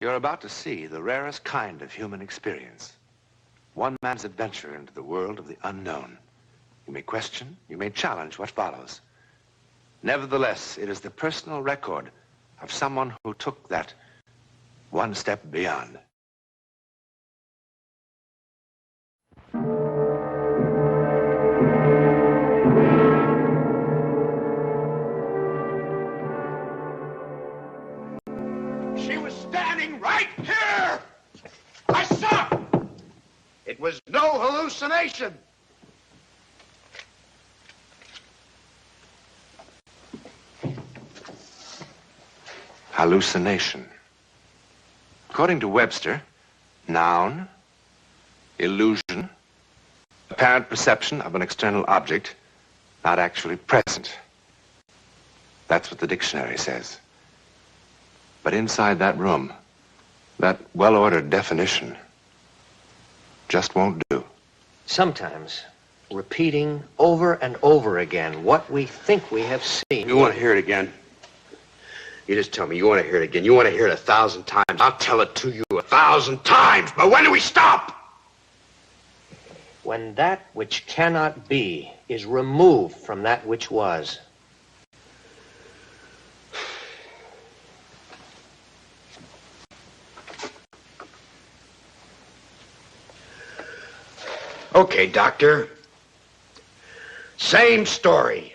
You're about to see the rarest kind of human experience. One man's adventure into the world of the unknown. You may question, you may challenge what follows. Nevertheless, it is the personal record of someone who took that one step beyond. She was standing right here! I saw her! It was no hallucination. Hallucination. According to Webster, noun, illusion, apparent perception of an external object, not actually present. That's what the dictionary says. But inside that room, that well-ordered definition just won't do. Sometimes, repeating over and over again what we think we have seen. You want to hear it again? You just tell me you want to hear it again. You want to hear it 1,000 times. I'll tell it to you 1,000 times. But when do we stop? When that which cannot be is removed from that which was. Okay, Doctor. Same story.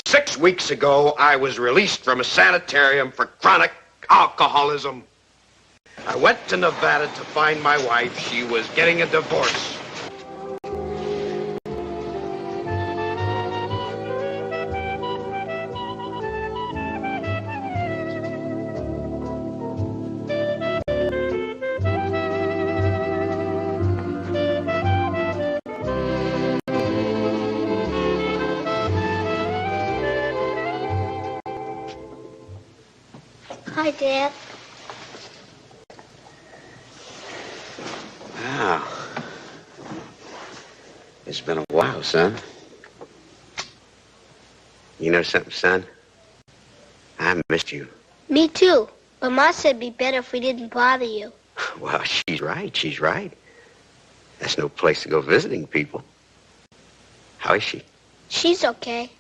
6 weeks ago, I was released from a sanitarium for chronic alcoholism. I went to Nevada to find my wife. She was getting a divorce. Hi, Dad. Wow. It's been a while, son. You know something, son? I missed you. Me too. But Ma said it'd be better if we didn't bother you. Well, she's right. She's right. That's no place to go visiting people. How is she? She's okay.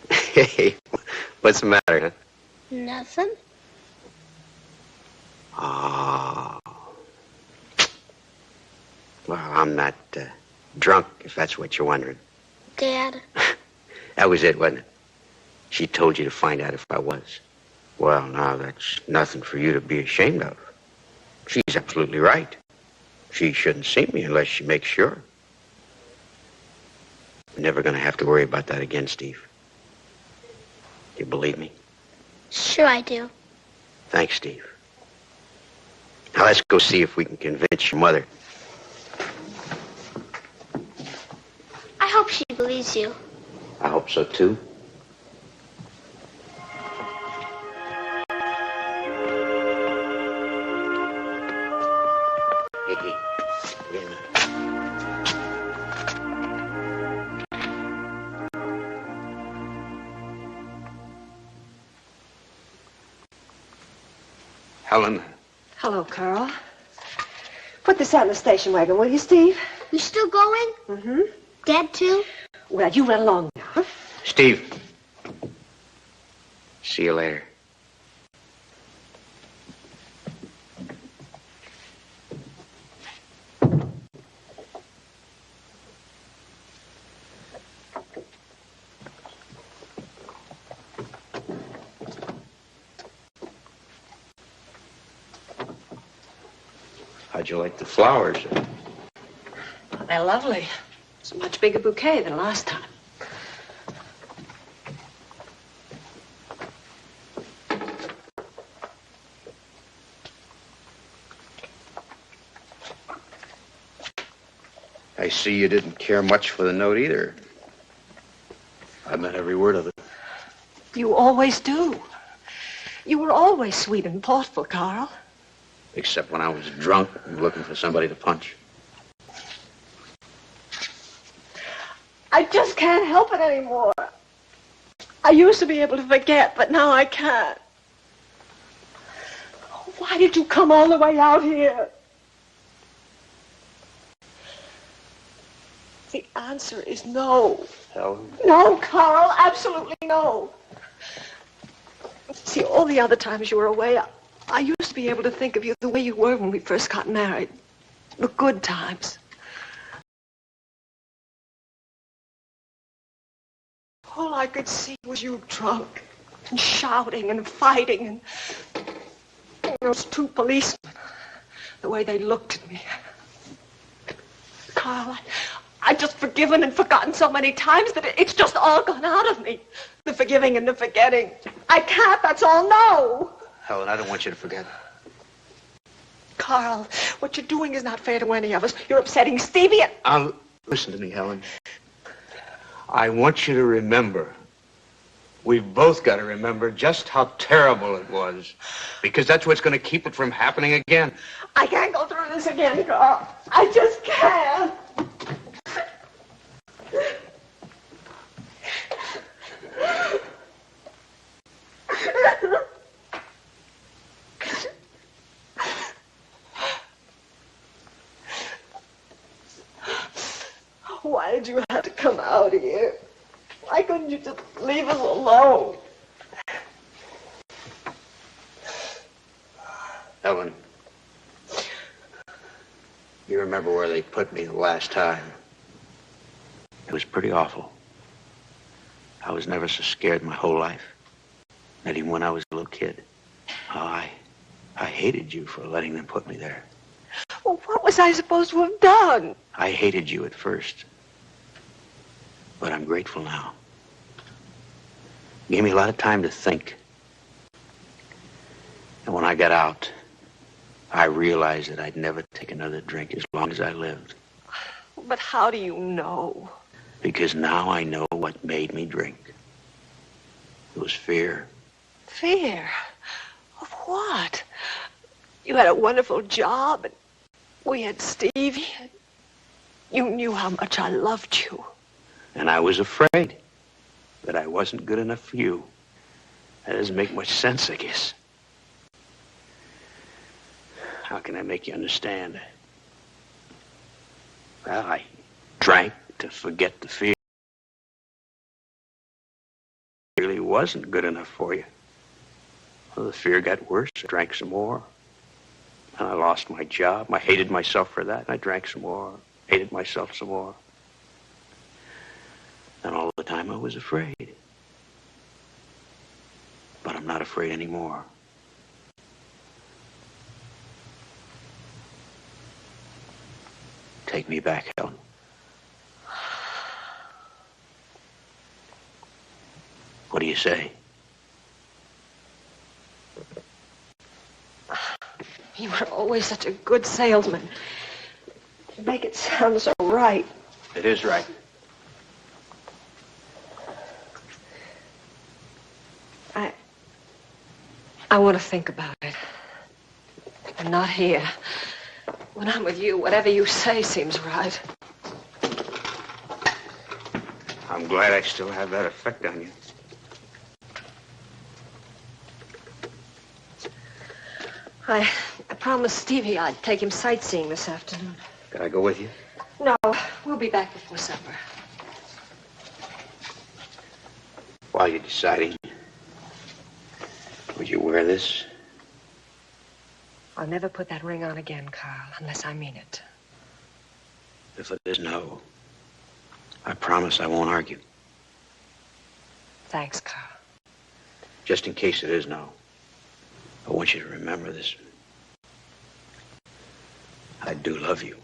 Hey, what's the matter, huh? Nothing. Oh. Well, I'm not drunk, if that's what you're wondering. Dad. That was it, wasn't it? She told you to find out if I was. Well, now, that's nothing for you to be ashamed of. She's absolutely right. She shouldn't see me unless she makes sure. You're never going to have to worry about that again, Steve. You believe me? Sure I do. Thanks, Steve. Now let's go see if we can convince your mother. I hope she believes you. I hope so, too. Hey, wait a minute. Helen. Hello, Carl. Put this out in the station wagon, will you, Steve? You still going? Mm-hmm. Dad, too? Well, you run along now, huh? Steve. See you later. How'd you like the flowers? They're lovely. It's a much bigger bouquet than last time. I see you didn't care much for the note either. I meant every word of it. You always do. You were always sweet and thoughtful, Carl. Except when I was drunk and looking for somebody to punch. I just can't help it anymore. I used to be able to forget, but now I can't. Why did you come all the way out here? The answer is no. Helen? No, Carl, absolutely no. See, all the other times you were away, I used to be able to think of you the way you were when we first got married. The good times. All I could see was you drunk and shouting and fighting and those two policemen, the way they looked at me. Carl, I've just forgiven and forgotten so many times that it's just all gone out of me. The forgiving and the forgetting. I can't, that's all, no. Helen, I don't want you to forget. Carl, what you're doing is not fair to any of us. You're upsetting Stevie and... Listen to me, Helen. I want you to remember. We've both got to remember just how terrible it was. Because that's what's going to keep it from happening again. I can't go through this again, Carl. I just can't. Why did you have to come out here? Why couldn't you just leave us alone? Helen, you remember where they put me the last time? It was pretty awful. I was never so scared my whole life. Not even when I was a little kid. Oh, I hated you for letting them put me there. Well, what was I supposed to have done? I hated you at first. But I'm grateful now. You gave me a lot of time to think. And when I got out, I realized that I'd never take another drink as long as I lived. But how do you know? Because now I know what made me drink. It was fear. Fear? Of what? You had a wonderful job, and we had Stevie. And you knew how much I loved you. And I was afraid that I wasn't good enough for you. That doesn't make much sense, I guess. How can I make you understand? Well, I drank to forget the fear. It really wasn't good enough for you. Well, the fear got worse. I drank some more. And I lost my job. I hated myself for that. And I drank some more. Hated myself some more. And all the time I was afraid. But I'm not afraid anymore. Take me back, Helen. What do you say? You were always such a good salesman. You make it sound so right. It is right. I want to think about it. I'm not here. When I'm with you, whatever you say seems right. I'm glad I still have that effect on you. I promised Stevie I'd take him sightseeing this afternoon. Could I go with you? No, we'll be back before supper. While you're deciding, would you wear this? I'll never put that ring on again, Carl, unless I mean it. If it is no, I promise I won't argue. Thanks, Carl. Just in case it is no, I want you to remember this. I do love you.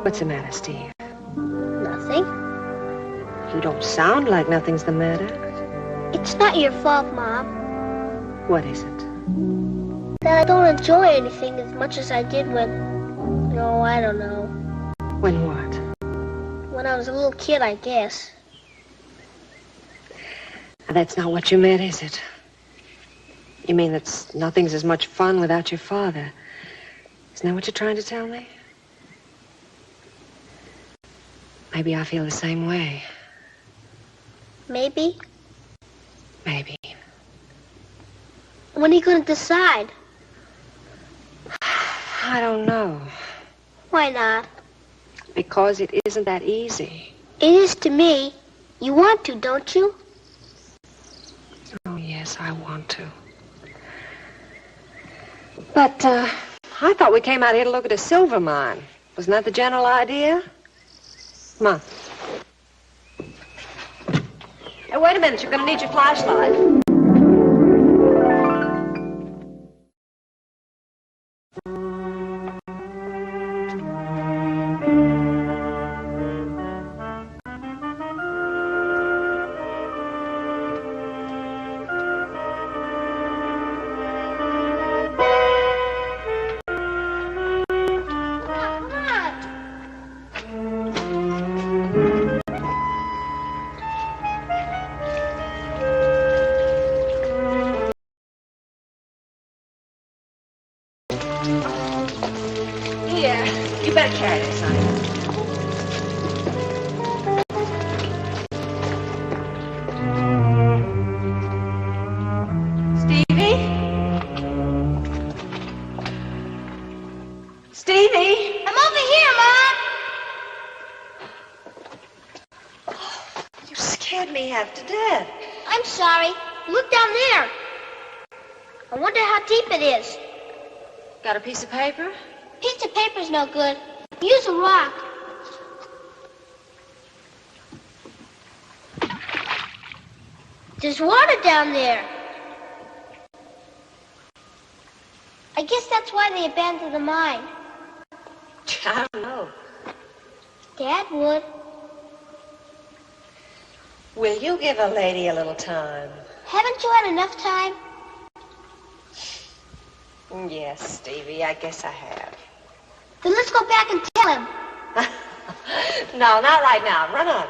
What's the matter, Steve? Nothing. You don't sound like nothing's the matter. It's not your fault, Mom. What is it? That I don't enjoy anything as much as I did when, I don't know. When what? When I was a little kid, I guess. That's not what you meant, is it? You mean that nothing's as much fun without your father. Isn't that what you're trying to tell me? Maybe I feel the same way. Maybe? Maybe. When are you going to decide? I don't know. Why not? Because it isn't that easy. It is to me. You want to, don't you? Oh, yes, I want to. But, I thought we came out here to look at a silver mine. Wasn't that the general idea? Come on. Hey, wait a minute. You're going to need your flashlight. You better carry this, honey. Stevie? Stevie? I'm over here, Mom. You scared me half to death. I'm sorry. Look down there. I wonder how deep it is. Got a piece of paper? Piece of paper's no good. Use a rock. There's water down there. I guess that's why they abandoned the mine. I don't know. Dad would. Will you give a lady a little time? Haven't you had enough time? Yes, Stevie, I guess I have. Then let's go back and tell him. No, not right now. Run on.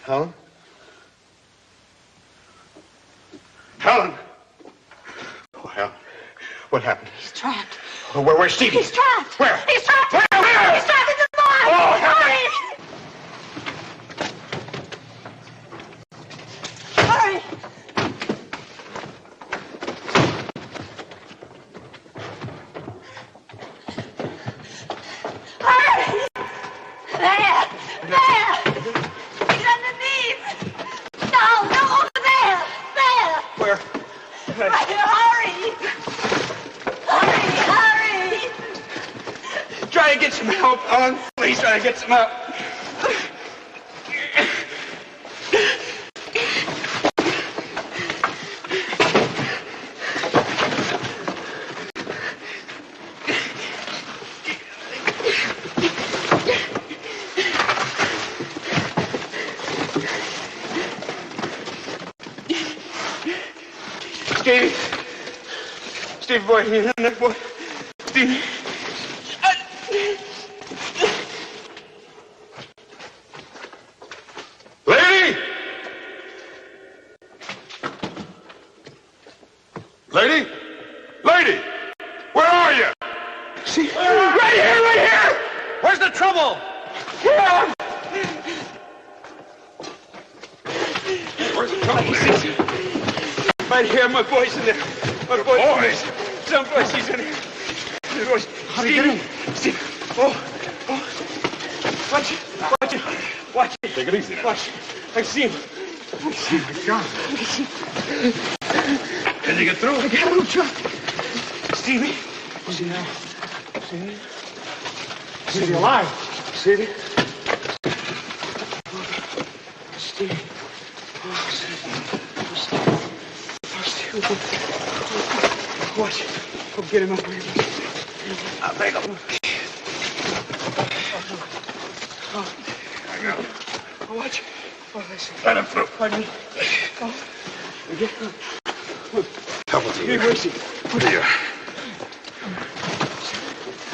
Helen? Helen! Oh, Helen. What happened? He's trapped. Oh, where's Stevie? He's trapped. Where? He's trapped. Where? He's trapped in the mine. Oh, Helen! Hurry. Hurry. There. He's underneath. No, over there. There. Where? Right here. Hurry. Try to get some help, Helen. Please try to get some help. Steve, boy, you in there, boy? Steve. Lady! Lady? Lady! Where are you? See? Right here! Where's the trouble? Here! Where's the trouble? Right here, my boy's in there. My boy's someplace he's in here. How do you get in? Steve. Oh. Watch it. Take it easy now. Watch. I see him. John. Can you get through? I got him, John. Stevie. See now. See? Stevie alive. Stevie. Stevie. Oh, Stevie. Watch. Go get him up here. I'll take him. I got him. Oh, watch. Oh, I see. Let him through. Pardon me. Oh. Help with you. Hey, where's he? Here.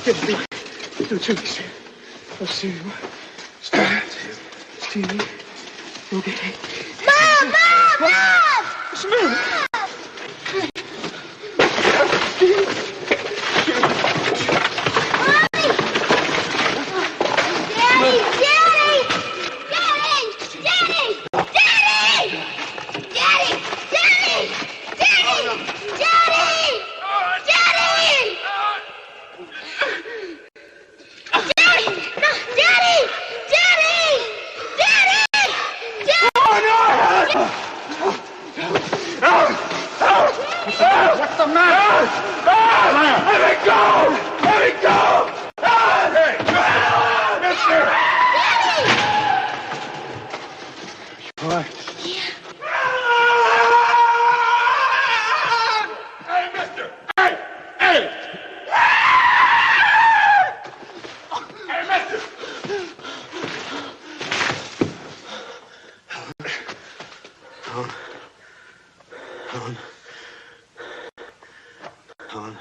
Get him. Do to me, Steve. Oh, Stevie. Stevie. Okay. Mom! What's the matter? What's the matter? Let me go! Let me go! Hey! Mister! All right. Hey, mister! Hey! Hey! Hey, mister! Helen.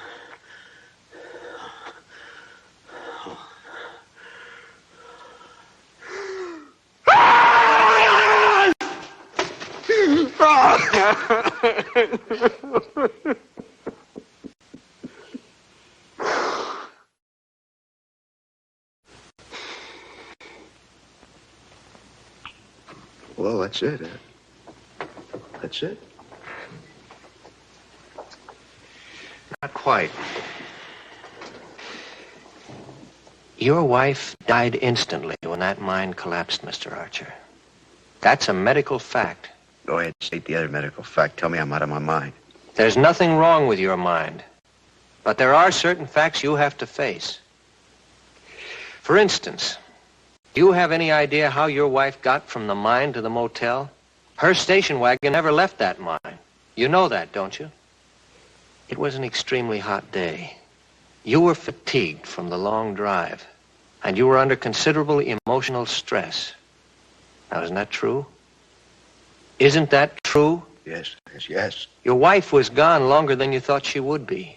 Well, that's it. That's it. Not quite. Your wife died instantly when that mind collapsed, Mr. Archer. That's a medical fact. Go ahead, state the other medical fact. Tell me I'm out of my mind. There's nothing wrong with your mind. But there are certain facts you have to face. For instance, do you have any idea how your wife got from the mine to the motel? Her station wagon never left that mine. You know that, don't you? It was an extremely hot day. You were fatigued from the long drive, and you were under considerable emotional stress. Now, isn't that true? Isn't that true? Yes. Your wife was gone longer than you thought she would be.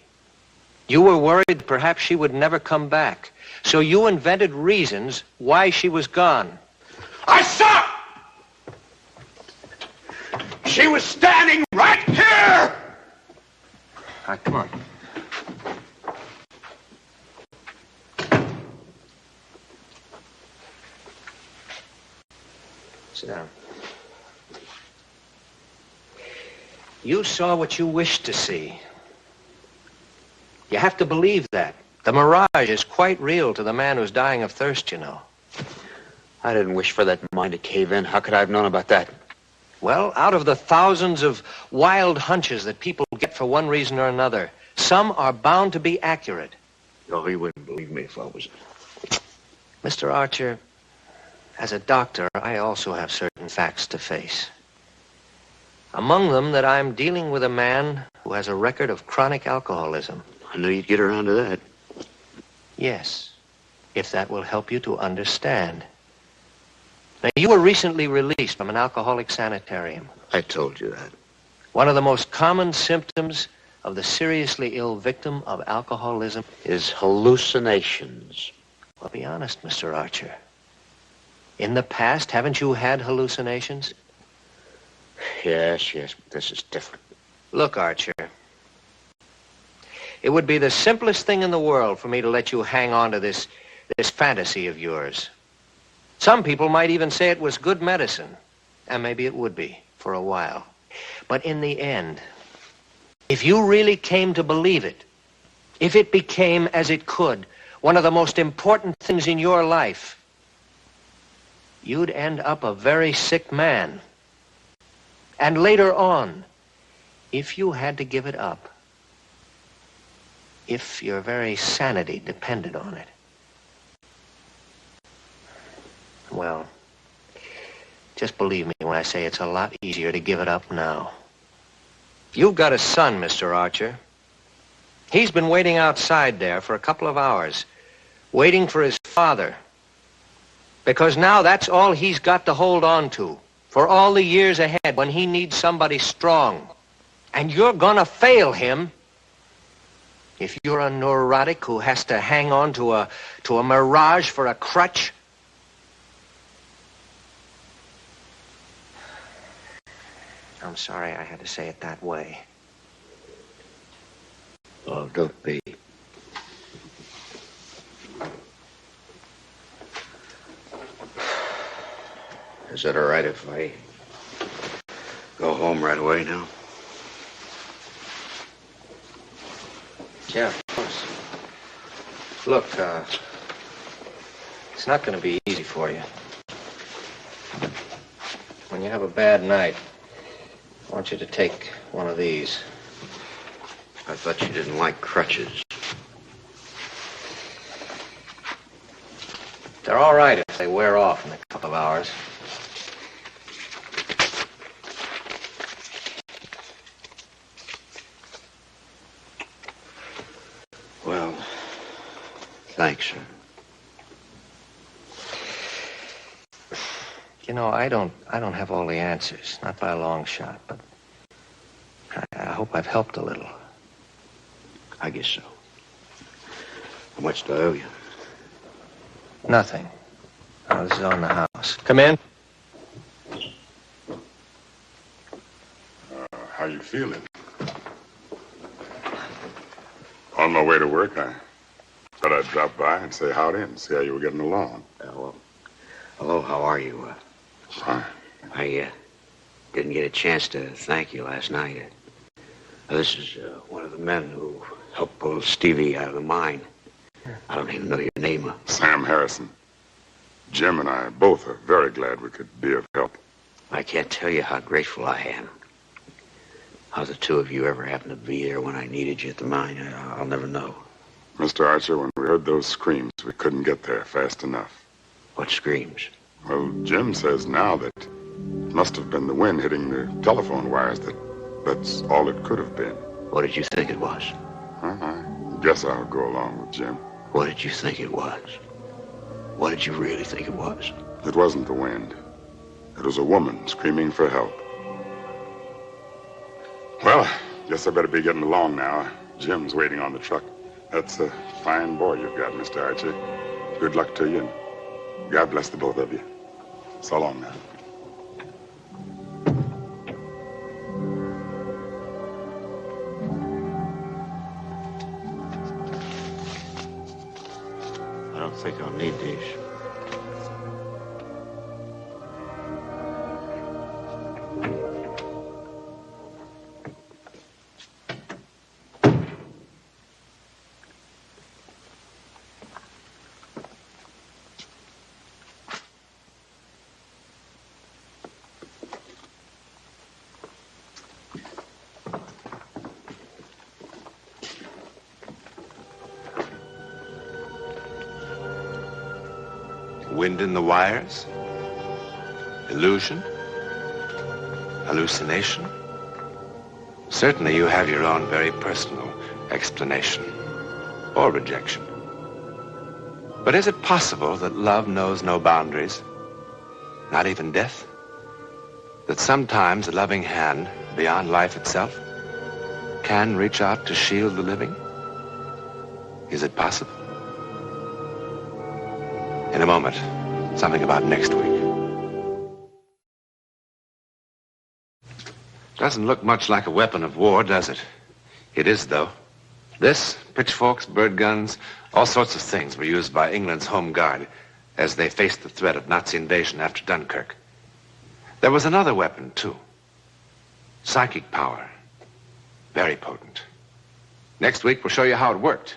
You were worried perhaps she would never come back, so you invented reasons why she was gone. I saw! She was standing right here! All right, come on. Sit down. You saw what you wished to see. You have to believe that. The mirage is quite real to the man who's dying of thirst, you know. I didn't wish for that mine to cave in. How could I have known about that? Well, out of the thousands of wild hunches that people get for one reason or another, some are bound to be accurate. Oh, he wouldn't believe me if I was... Mr. Archer, as a doctor, I also have certain facts to face. Among them that I'm dealing with a man who has a record of chronic alcoholism. I knew you'd get around to that. Yes, if that will help you to understand. Now, you were recently released from an alcoholic sanitarium. I told you that. One of the most common symptoms of the seriously ill victim of alcoholism Is hallucinations. Well, be honest, Mr. Archer. In the past, haven't you had hallucinations? Yes, but this is different. Look, Archer, it would be the simplest thing in the world for me to let you hang on to this fantasy of yours. Some people might even say it was good medicine, and maybe it would be for a while. But in the end, if you really came to believe it, if it became, as it could, one of the most important things in your life, you'd end up a very sick man. And later on, if you had to give it up, if your very sanity depended on it, well, just believe me when I say it's a lot easier to give it up now. You've got a son, Mr. Archer. He's been waiting outside there for a couple of hours, waiting for his father. Because now that's all he's got to hold on to for all the years ahead when he needs somebody strong. And you're gonna fail him if you're a neurotic who has to hang on to a mirage for a crutch. I'm sorry I had to say it that way. Oh, don't be. Is it all right if I go home right away now? Yeah, of course. Look, it's not going to be easy for you. When you have a bad night, I want you to take one of these. I thought you didn't like crutches. They're all right if they wear off in a couple of hours. Well, thanks, sir. You know, I don't have all the answers, not by a long shot, but I hope I've helped a little. I guess so. How much do I owe you? Nothing. Oh, this is on the house. Come in. How you feeling? On my way to work, I thought I'd drop by and say howdy and see how you were getting along. Well, hello, how are you? Fine. I didn't get a chance to thank you last night. This is one of the men who helped pull Stevie out of the mine. I don't even know your name. Sam Harrison. Jim and I both are very glad we could be of help. I can't tell you how grateful I am. How the two of you ever happened to be there when I needed you at the mine, I'll never know. Mr. Archer, when we heard those screams, we couldn't get there fast enough. What screams? Well, Jim says now that it must have been the wind hitting the telephone wires. That's all it could have been. What did you think it was? I guess I'll go along with Jim. What did you think it was? What did you really think it was? It wasn't the wind. It was a woman screaming for help. Well, guess I better be getting along now. Jim's waiting on the truck. That's a fine boy you've got, Mr. Archer. Good luck to you, and God bless the both of you. So long now. I don't think I'll need these. Wind in the wires? Illusion? Hallucination? Certainly you have your own very personal explanation or rejection. But is it possible that love knows no boundaries, not even death? That sometimes a loving hand, beyond life itself, can reach out to shield the living? Is it possible? In a moment, something about next week. Doesn't look much like a weapon of war, does it? It is, though. This, pitchforks, bird guns, all sorts of things were used by England's Home Guard as they faced the threat of Nazi invasion after Dunkirk. There was another weapon, too. Psychic power. Very potent. Next week, we'll show you how it worked.